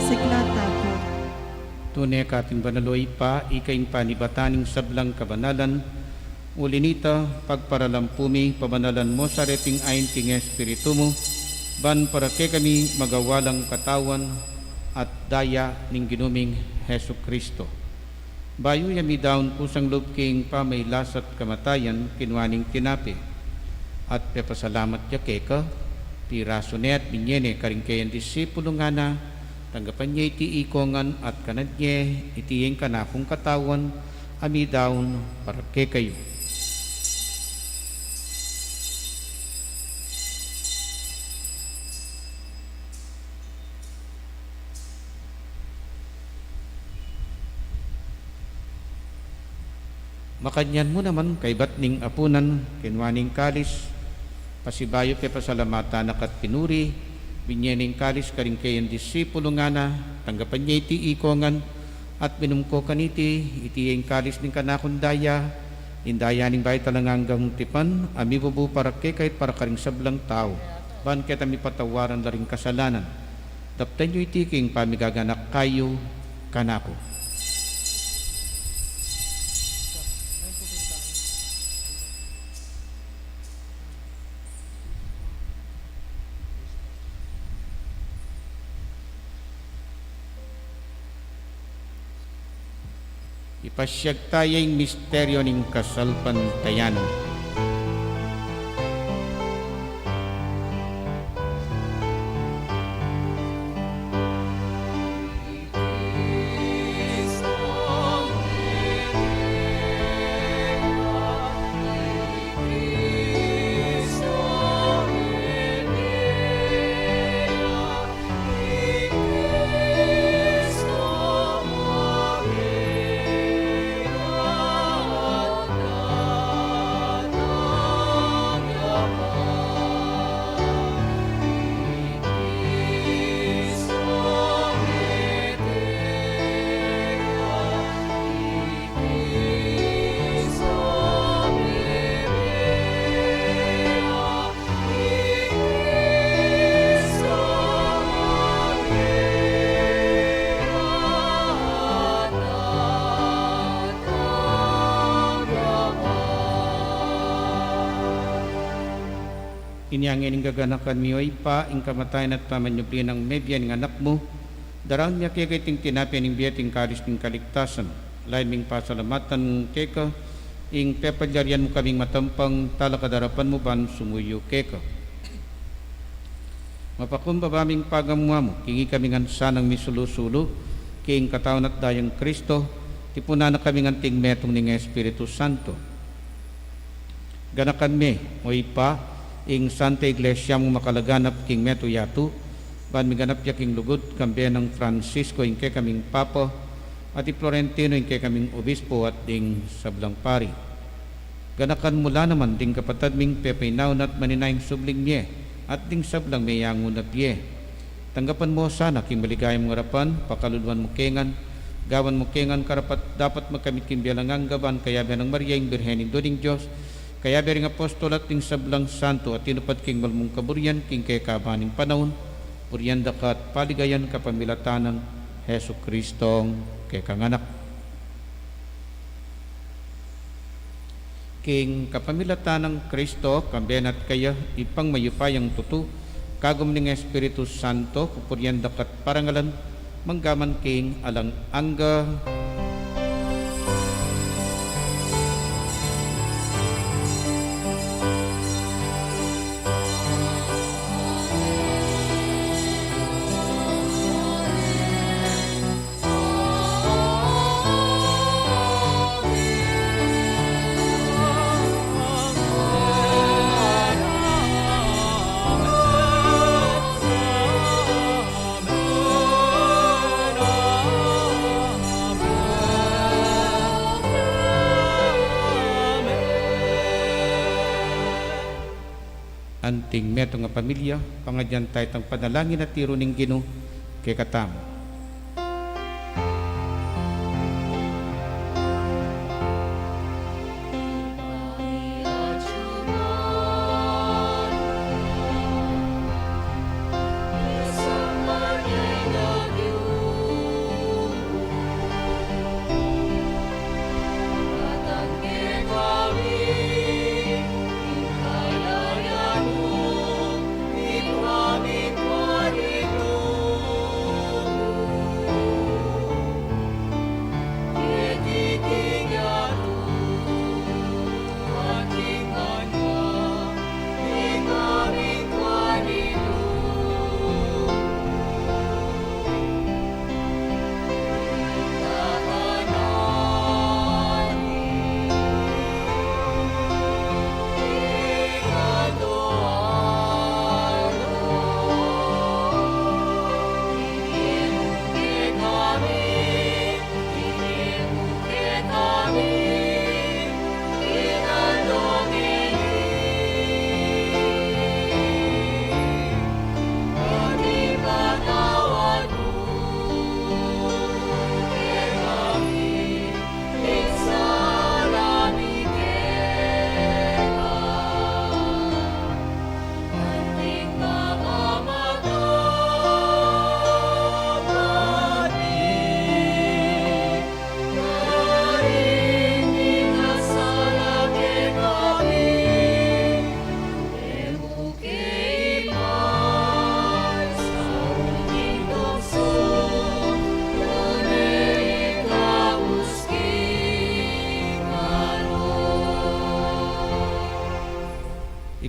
Siklata po. Tunay kating banaloy pa, ikaing panibataning sablang kabanalan, ulinita, pagparalampumi, pabanalan mo sa reting ayin ting Espiritu mo, ban para kay kami magawalang katawan at daya ning ginuming Hesu Kristo. Bayo yami daon pusang loob king pamaylas at kamatayan, kinwaning tinapi, at pepasalamat ya keka, piraso ne at binyene karing kayan disipulo nga na, tanggapan niya iti ikongan at kanad niya itiyeng kanakong katawan, ami daon para kay kayo. Makanyan mo naman kay batning apunan, kinwaning kalis, pasibayo kay pasalamata nakat pinuri, binyening kalis karing kayan disipulo nga na, tanggapan niya iti ikongan, at minumko kaniti, iti yung kalis ning kanakundaya, indaya ning bayi talanganggang tipan, amibubu para kahit para karing sablang tao, ban kita mi patawaran laring kasalanan, taptan nyo iti king pamigaganak kayo, kanako. Ipasyag tayong misteryo ng kasalpantayan. Inyang ining gaganakan miyoy pa, ing kamatayan at pamanyublin ng mebyan ng anak mo, darang niya kaya ting tinapyan ng biyating kalis ng kaligtasan, lain ming pasalamatan keka, ing pepadyarian mo kaming matampang talakadarapan mo ban sumuyo keka. Mapakumbaba ming pagamwa mo, kingi kaming ansanang misulusulo, kiing katawan at dayang Kristo, tipuna na kaming anting metong ng Espiritu Santo. Ganakan me, mo'y pa, ing Santa Iglesia mong makalaganap king meto yatu, ban miganap ya king lugod kambiyan ng Francisco ing kay kaming Papa, at i Florentino ing kay kaming Obispo at ding sablang pari. Ganakan mula naman ding kapatad ming pepinaw at maninayang subling niye, at ding sablang mayango na piye. Tanggapan mo sana king maligayang ngarapan, pakaluluan mo kengan, gawan mo kengan karapat dapat magkamit king biyalangang gaban, kaya biyan ng Maria ing Birhening Duding Diyos, kaya bering apostol at ting sablang santo at tinupad king malmong kaburyan king kay kabaning panahon, buryan dakat paligayan kapamilatan ng Hesu Kristong kay kanganak. King kapamilatan ng Kristo, kambiyan at kaya ipang mayupayang tutu, kagum ning Espiritu Santo, kupuryan dakat parangalan, manggaman king alang angga, anting meto nga pamilya, pangadyan tayo tang panalangin at tiro ning Ginoo kay katamo.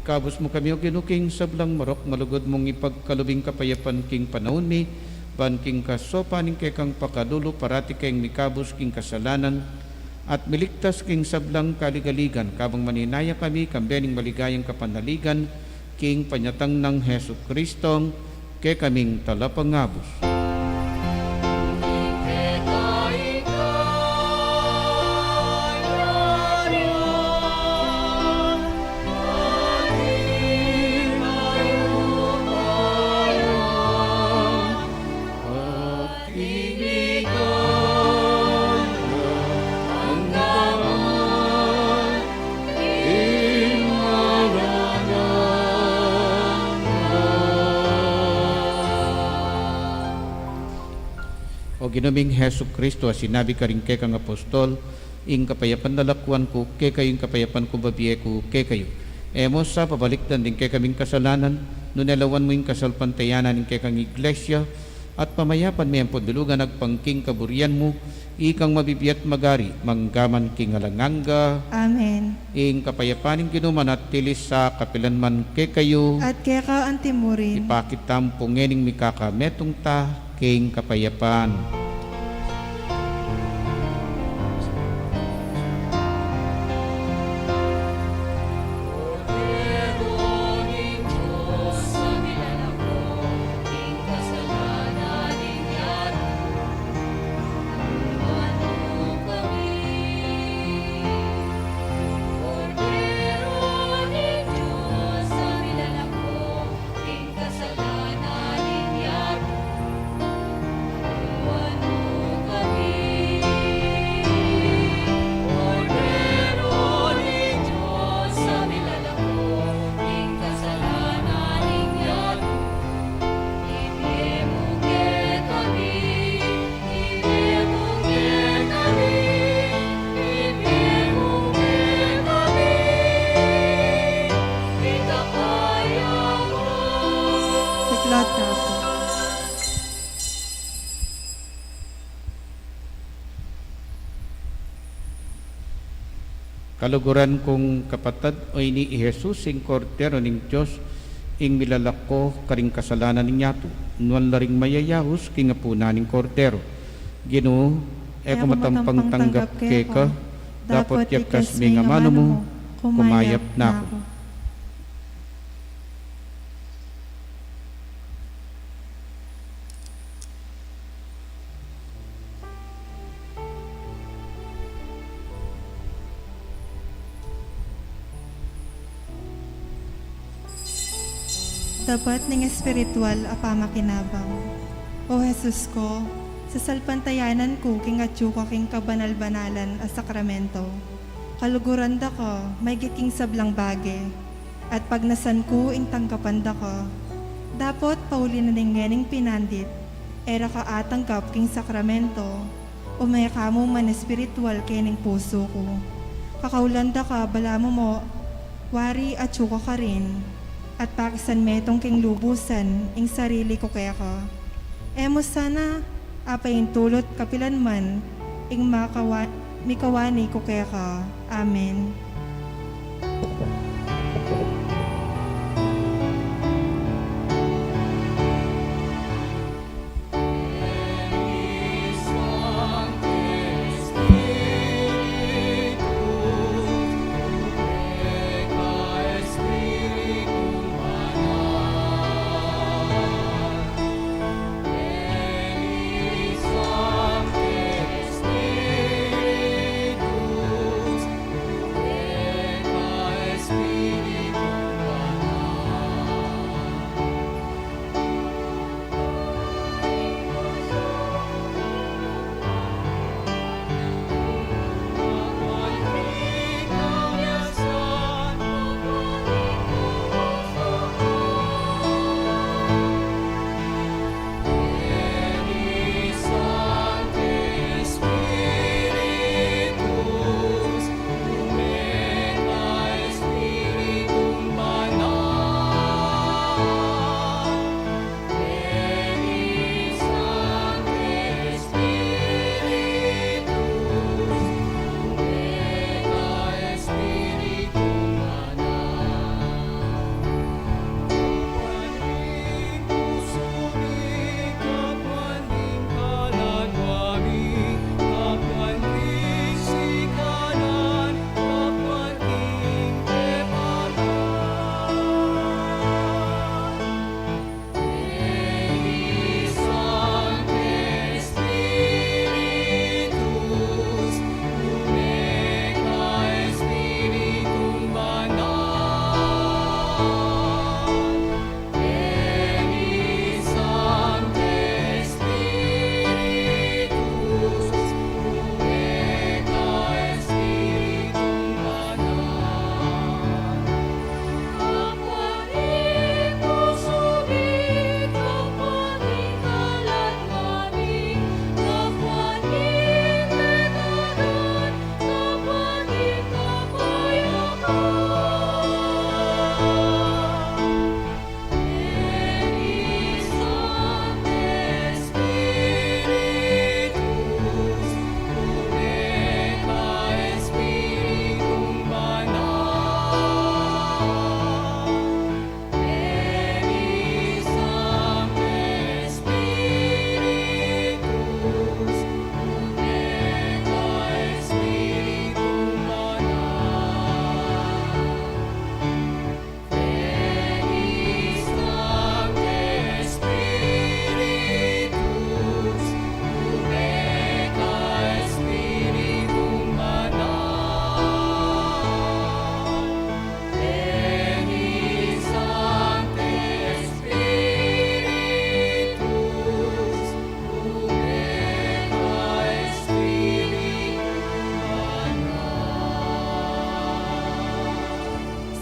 Ikabos mo kami o ginuking sablang marok, malugod mong ipagkalubing kapayapan king panahon mi, ban king kasopa ning kekang pakadulo, parati kayong mikabos king kasalanan, at miligtas king sablang kaligaligan, kabang maninaya kami, kambening maligayang kapanaligan, king panyatang ng Hesu Kristong, ke kaming talapangabos. O ginaming Hesu Kristo, sinabi ka rin kay kang apostol, ing kapayapan nalakwan ko, kay kayong kapayapan ko babiye ko, kay kayo. Emo sa pabalikdan din kay kaming kasalanan, nunelawan mo yung kasalpantayanan ng kay kang iglesia, at pamayapan may ang podulugan nagpangking kaburian mo, ikang mabibiyat magari, manggaman king alanganga, Amen. ing kapayapaning ginuman at tilis sa kapilanman kay kayo, At kaya ka antimurin. ipakitam pungening mikakametong ta, king kapayapan. Siklot ka po. Kaluguran kong kapatad o ni Jesus ing kordero ning Diyos ing milalako karing kasalanan ning yato nuan laring mayayahos king apuna ning kordero Ginoo eko matampang tanggap ke ka dapat yakas mi nga mano mo kumayap na ako. Dapat ning espiritual apamakinabang. O Jesus ko, sa salpantayanan ko king atyo ko king kabanal-banalan a sakramento. Kaluguran da ko, may giking sablang bage. At pag nasan ko ing tangkapan da ko, dapat pauli na ning pinandit, era ka atanggap king sakramento, o may kamo man espiritual ning puso ko. Kakaulan da ka, bala mo, wari atyo ko ka rin. At pakisan metong king lubusan, ing sarili ko kaya ka. Emo sana, apayin tulot kapilan man, ing mikawani ko kaya ka. Amen.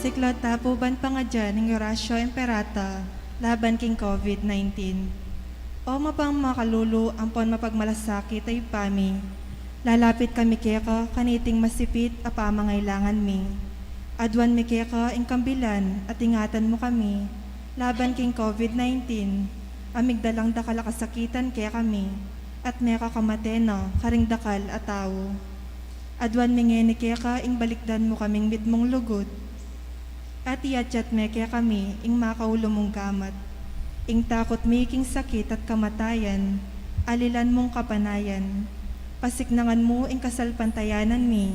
siklot tapuban pa nga dyan ng Horacio Imperata, laban king COVID-19. O mapang makalulu, ampon mapagmalasakit ay pami. Lalapit kami keka, kaniting masipit, apamangailangan mi. Adwan mi keka, ingkambilan, at ingatan mo kami. Laban king COVID-19, amigdalang dakal kasakitan kaya kami. At meka kamateno, karing dakal at tao. Adwan mi ngeni keka, ing balikdan mo kaming mitmong lugot. At iatsyat me kaya kami, ing makaulo mong gamat. Ing takot mi king sakit at kamatayan, alilan mong kapanayan. Pasiknangan mo ing kasalpantayanan mi,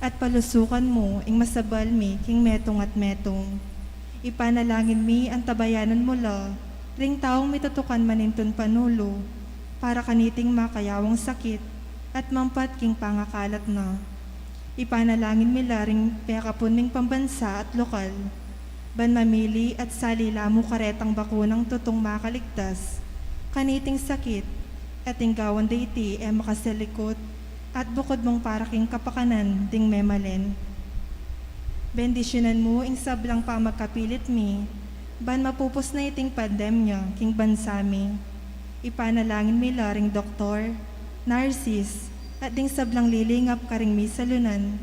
at palusukan mo ing masabal mi king metong at metong. Ipanalangin mi ang tabayanan mo la, ring taong mitutukan maninton panulo, para kaniting makayawang sakit, at mampat king pangakalat na. Ipanalangin mi la ring pekapun ming pambansa at lokal, ban mamili at salila mo karetang bakunang tutong makaligtas, kaniting sakit, at inggawan dayti e makasalikot, at bukod mong paraking kapakanan ding memalen. Bendisyonan mo ing sablang pa magkapilit mi, ban mapupos na iting pandemya king bansami. Ipanalangin mi laring doktor, nurses, at ding sablang lilingap karing mi salunan,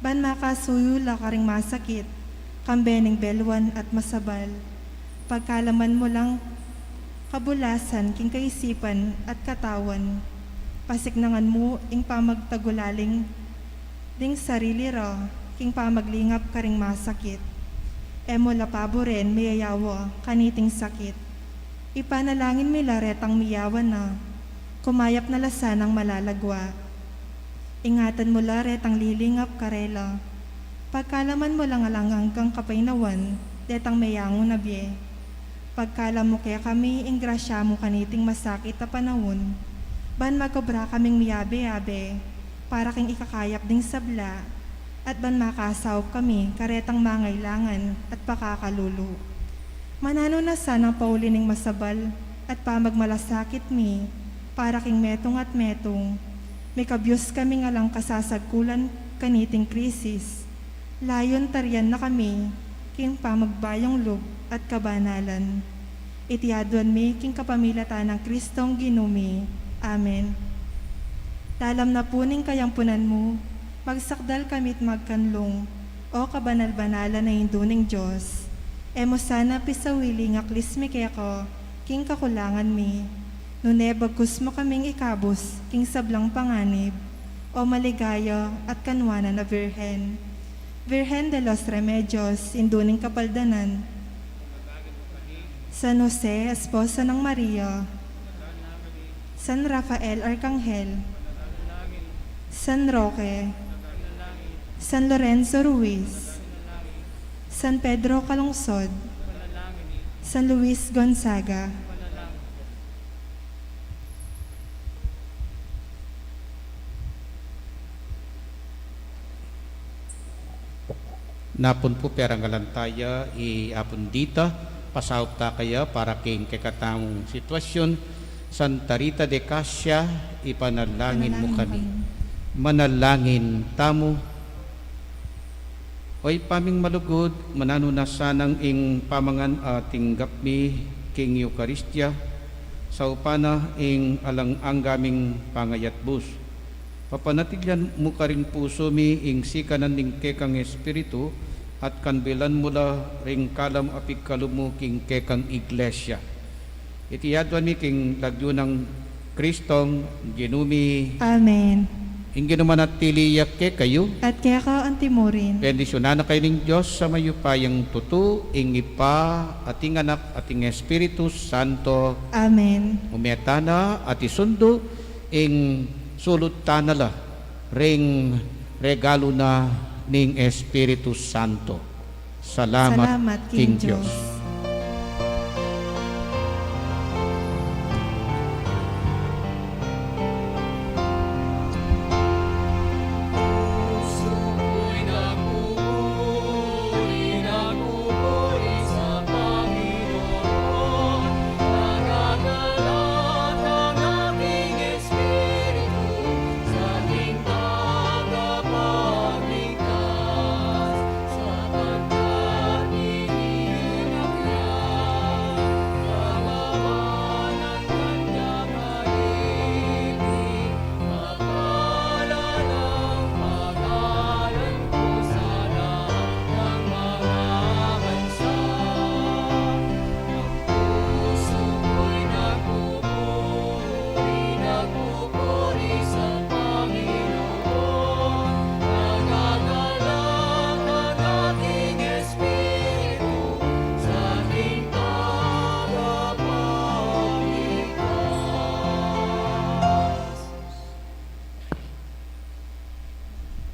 ban makasuyo la karing masakit, kambening belwan at masabal. Pagkalaman mo lang kabulasan king kaisipan at katawan, pasiknangan mo ing pamagtagulaling ding sarili ra, king pamaglingap karing masakit. Emo lapabo rin miyayawa kaniting sakit. Ipanalangin mi laretang miyawan na, kumayap na lasanang malalagwa. Ingatan mo laretang lilingap karela, pagkalaman mo lang alang hanggang kapainawan, detang mayango na biye. Pagkala mo kaya kami, ing grasya mo kaniting masakit na panahon, ban magkobra kaming miyabe-yabe, para king ikakayap ding sabla, at ban makasaw kami karetang mangailangan at pakakalulu. Manano na sanang paulining masabal at pamagmalasakit mi, para king metong at metong, may kabyos kami nga lang kasasagkulan kaniting krisis. Layon tarian na kami, king pamagbayong loob at kabanalan. Itiaduan mi king kapamilatan ng Kristong ginumi. Amen. Dalam na puning kayampunan mo, magsakdal kamit magkanlong, o kabanal-banalan na induning Diyos. Emo sana pisawili nga klismi kaya ko, king kakulangan mi. Nunebagkus mo kaming ikabos, king sablang panganib, o maligaya at kanwana na Virhen. Virgen de los Remedios, induning kapaldanan. San Jose, esposa ng Maria. San Rafael Arcangel. San Roque. San Lorenzo Ruiz. San Pedro Calungsod. San Luis Gonzaga. Napun po perang galantaya apun dita pasaup ta kaya para king kekatang sitwasyon Santa Rita de Casia ipanalangin mo kami. Manalangin tamo. Oy paming malugod manano na sanang ing pamangan ating gapmi king Eucharistia sa upana ing alang anggaming pangayatbus. Papanatigyan mo ka ring puso mi ing sikanan ning kekang espiritu at kanbilan mula ring kalam apig kalumo king kekang iglesia. Itiyadwan mi king lagyo ng Kristong ginumi. Amen. Ing ginumanatiliyak ke kayo. At kaya ka ang timurin. Bendisyonan na kayo ng Diyos sa mayupayang tutu, ing ipa, ating anak, ating Espiritu Santo. Amen. Umetana at isundo, ing sulot tanala, ring regalo na ning Espiritu Santo. Salamat, Salamat King Diyos.